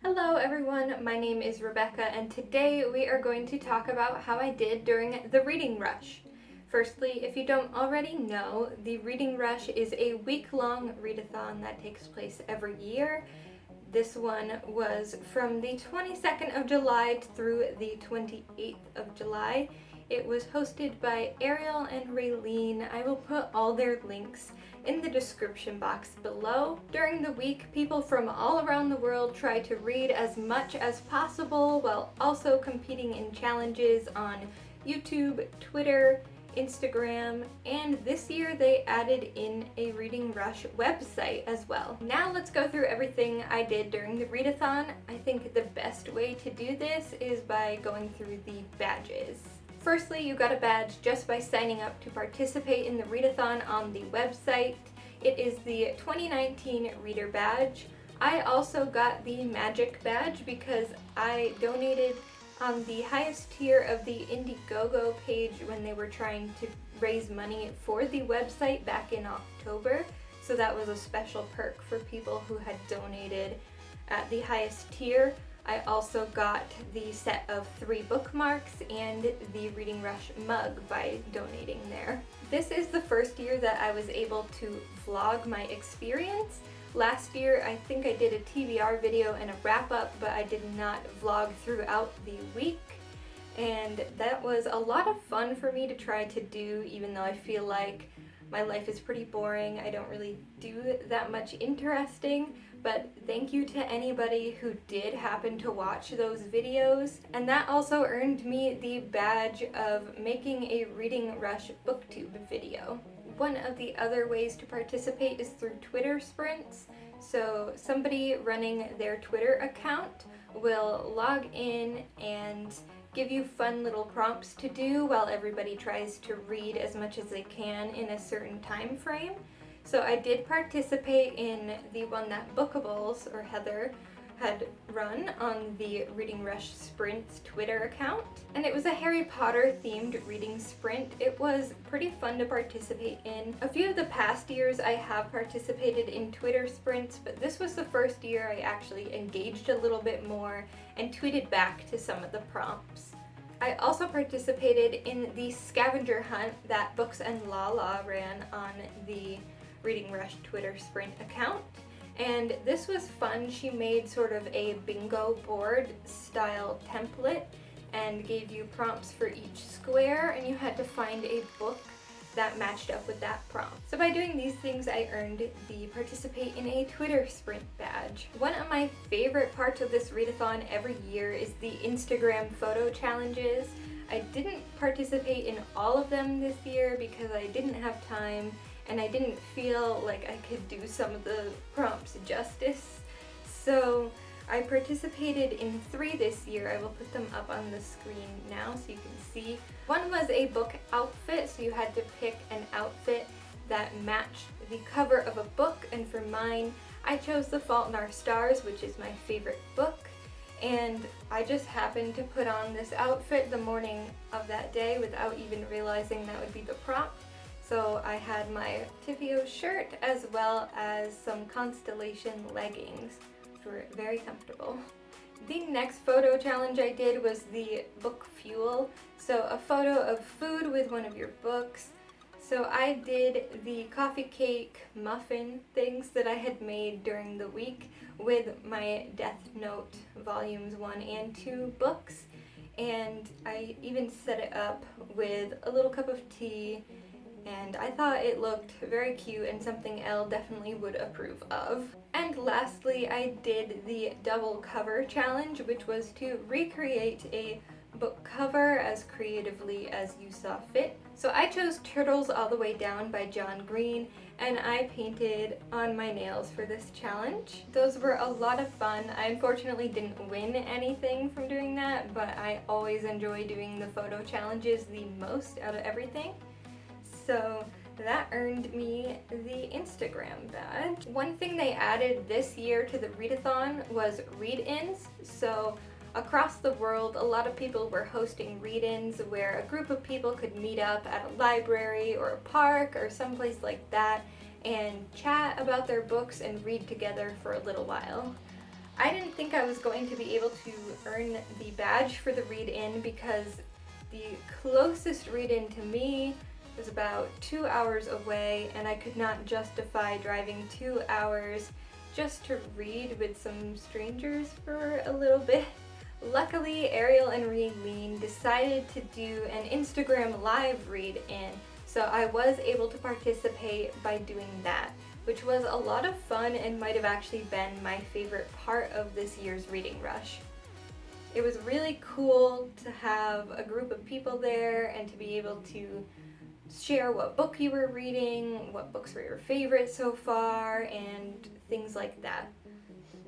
Hello everyone, my name is Rebecca and today we are going to talk about how I did during the Reading Rush. Firstly, if you don't already know, the Reading Rush is a week-long readathon that takes place every year. This one was from the 22nd of July through the 28th of July. It was hosted by Ariel and Raylene. I will put all their links in the description box below. During the week, people from all around the world try to read as much as possible while also competing in challenges on YouTube, Twitter, Instagram, and this year they added in a Reading Rush website as well. Now let's go through everything I did during the readathon. I think the best way to do this is by going through the badges. Firstly, you got a badge just by signing up to participate in the readathon on the website. It is the 2019 Reader Badge. I also got the Magic Badge because I donated on the highest tier of the Indiegogo page when they were trying to raise money for the website back in October. So that was a special perk for people who had donated at the highest tier. I also got the set of 3 bookmarks and the Reading Rush mug by donating there. This is the first year that I was able to vlog my experience. Last year I think I did a TBR video and a wrap-up, but I did not vlog throughout the week. And that was a lot of fun for me to try to do, even though I feel like my life is pretty boring. I don't really do that much interesting. But thank you to anybody who did happen to watch those videos. And that also earned me the badge of making a Reading Rush booktube video. One of the other ways to participate is through Twitter sprints. So somebody running their Twitter account will log in and give you fun little prompts to do while everybody tries to read as much as they can in a certain time frame. So I did participate in the one that Bookables, or Heather, had run on the Reading Rush Sprint's Twitter account. And it was a Harry Potter themed reading sprint. It was pretty fun to participate in. A few of the past years I have participated in Twitter sprints, but this was the first year I actually engaged a little bit more and tweeted back to some of the prompts. I also participated in the scavenger hunt that Books and Lala ran on the Reading Rush Twitter Sprint account, and this was fun. She made sort of a bingo board style template and gave you prompts for each square, and you had to find a book that matched up with that prompt. So by doing these things, I earned the Participate in a Twitter Sprint badge. One of my favorite parts of this readathon every year is the Instagram photo challenges. I didn't participate in all of them this year because I didn't have time and I didn't feel like I could do some of the prompts justice. So I participated in 3 this year. I will put them up on the screen now so you can see. One was a book outfit, so you had to pick an outfit that matched the cover of a book, and for mine, I chose The Fault in Our Stars, which is my favorite book. And I just happened to put on this outfit the morning of that day without even realizing that would be the prompt. So I had my Tifio shirt as well as some Constellation leggings, which were very comfortable. The next photo challenge I did was the book fuel. So a photo of food with one of your books. So I did the coffee cake muffin things that I had made during the week with my Death Note volumes 1 and 2 books. And I even set it up with a little cup of tea, and I thought it looked very cute and something Elle definitely would approve of. And lastly, I did the double cover challenge, which was to recreate a book cover as creatively as you saw fit. So I chose Turtles All the Way Down by John Green, and I painted on my nails for this challenge. Those were a lot of fun. I unfortunately didn't win anything from doing that, but I always enjoy doing the photo challenges the most out of everything. So that earned me the Instagram badge. One thing they added this year to the readathon was read-ins. So across the world, a lot of people were hosting read-ins where a group of people could meet up at a library or a park or someplace like that and chat about their books and read together for a little while. I didn't think I was going to be able to earn the badge for the read-in because the closest read-in to me was about 2 hours away, and I could not justify driving 2 hours just to read with some strangers for a little bit. Luckily, Ariel and Raylene decided to do an Instagram live read-in, so I was able to participate by doing that, which was a lot of fun and might have actually been my favorite part of this year's reading rush. It was really cool to have a group of people there and to be able to share what book you were reading, what books were your favorite so far, and things like that.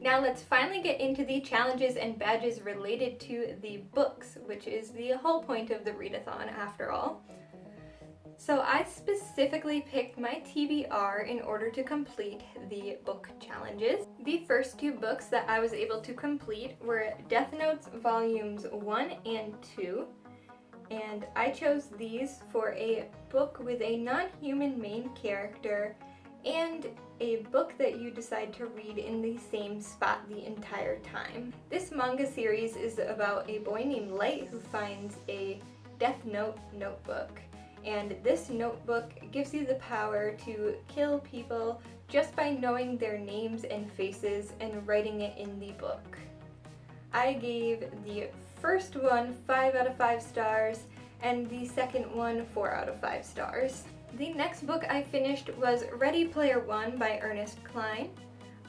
Now let's finally get into the challenges and badges related to the books, which is the whole point of the readathon after all. So I specifically picked my TBR in order to complete the book challenges. The first 2 books that I was able to complete were Death Notes Volumes 1 and 2, and I chose these for a book with a non-human main character and a book that you decide to read in the same spot the entire time. This manga series is about a boy named Light who finds a Death Note notebook. And this notebook gives you the power to kill people just by knowing their names and faces and writing it in the book. I gave the first one 5 out of 5 stars and the second one 4 out of 5 stars. The next book I finished was Ready Player One by Ernest Cline.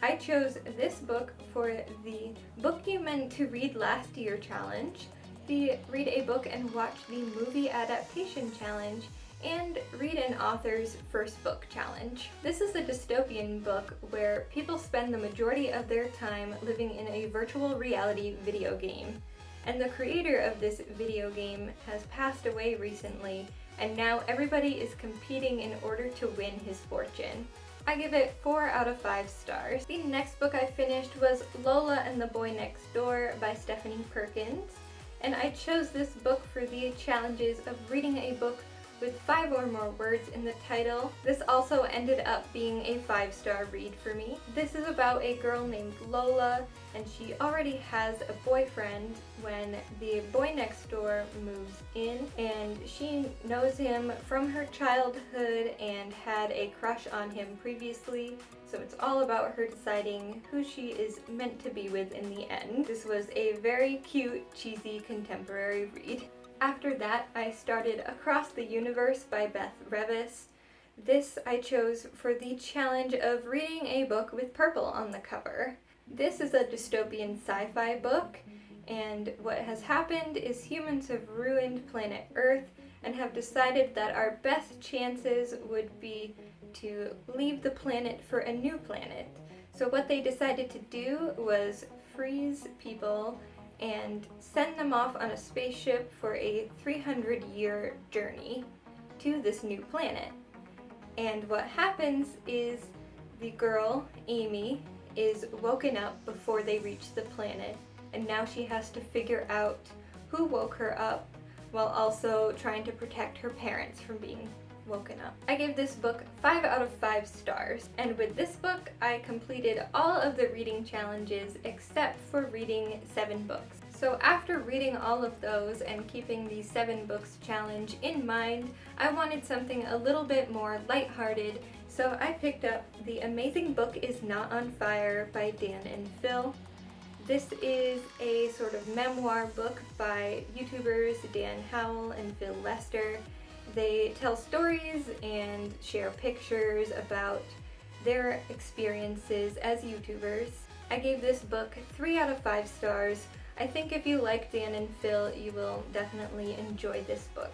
I chose this book for the Book You Meant to Read Last Year challenge, the Read a Book and Watch the Movie Adaptation challenge, and Read an Author's First Book challenge. This is a dystopian book where people spend the majority of their time living in a virtual reality video game. And the creator of this video game has passed away recently, and now everybody is competing in order to win his fortune. I give it 4 out of 5 stars. The next book I finished was Lola and the Boy Next Door by Stephanie Perkins. And I chose this book for the challenges of reading a book with 5 or more words in the title. This also ended up being a 5-star read for me. This is about a girl named Lola, and she already has a boyfriend when the boy next door moves in, and she knows him from her childhood and had a crush on him previously, so it's all about her deciding who she is meant to be with in the end. This was a very cute, cheesy contemporary read. After that, I started Across the Universe by Beth Revis. This I chose for the challenge of reading a book with purple on the cover. This is a dystopian sci-fi book, and what has happened is humans have ruined planet Earth and have decided that our best chances would be to leave the planet for a new planet. So what they decided to do was freeze people and send them off on a spaceship for a 300-year journey to this new planet. And what happens is the girl, Amy, is woken up before they reach the planet, and now she has to figure out who woke her up while also trying to protect her parents from being woken up. I gave this book 5 out of 5 stars, and with this book I completed all of the reading challenges except for reading 7 books. So after reading all of those and keeping the 7 books challenge in mind, I wanted something a little bit more lighthearted, so I picked up The Amazing Book Is Not on Fire by Dan and Phil. This is a sort of memoir book by YouTubers Dan Howell and Phil Lester. They tell stories and share pictures about their experiences as YouTubers. I gave this book 3 out of 5 stars. I think if you like Dan and Phil, you will definitely enjoy this book.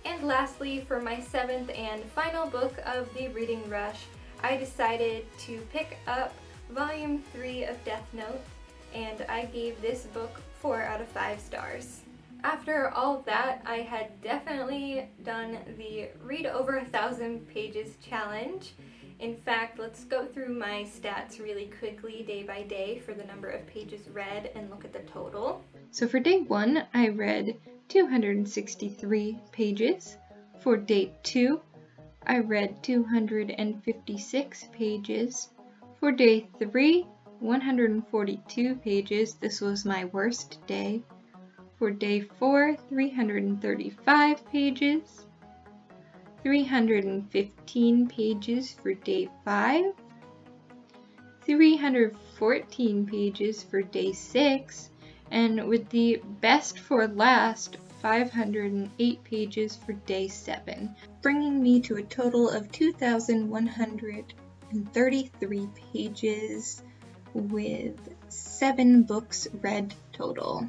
And lastly, for my 7th and final book of the reading rush, I decided to pick up Volume 3 of Death Note, and I gave this book 4 out of 5 stars. After all that, I had definitely done the Read Over 1,000 Pages challenge. In fact, let's go through my stats really quickly day by day for the number of pages read and look at the total. So for day 1, I read 263 pages. For day 2, I read 256 pages. For day 3, 142 pages. This was my worst day. For day 4, 335 pages. 315 pages for day 5. 314 pages for day 6. And with the best for last, 508 pages for day 7, bringing me to a total of 2,133 pages with 7 books read total.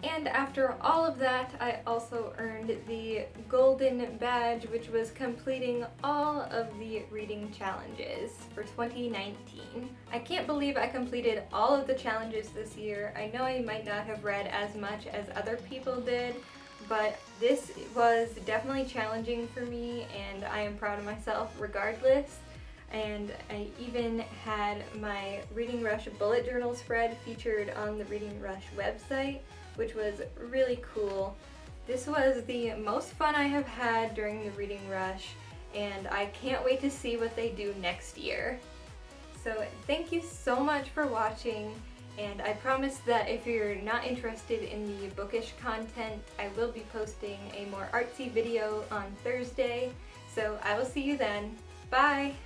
And after all of that, I also earned the golden badge, which was completing all of the reading challenges for 2019. I can't believe I completed all of the challenges this year. I know I might not have read as much as other people did, but this was definitely challenging for me, and I am proud of myself regardless. And I even had my Reading Rush bullet journal spread featured on the Reading Rush website, which was really cool. This was the most fun I have had during the Reading Rush, and I can't wait to see what they do next year. So thank you so much for watching, and I promise that if you're not interested in the bookish content, I will be posting a more artsy video on Thursday. So I will see you then. Bye!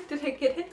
Did I get it?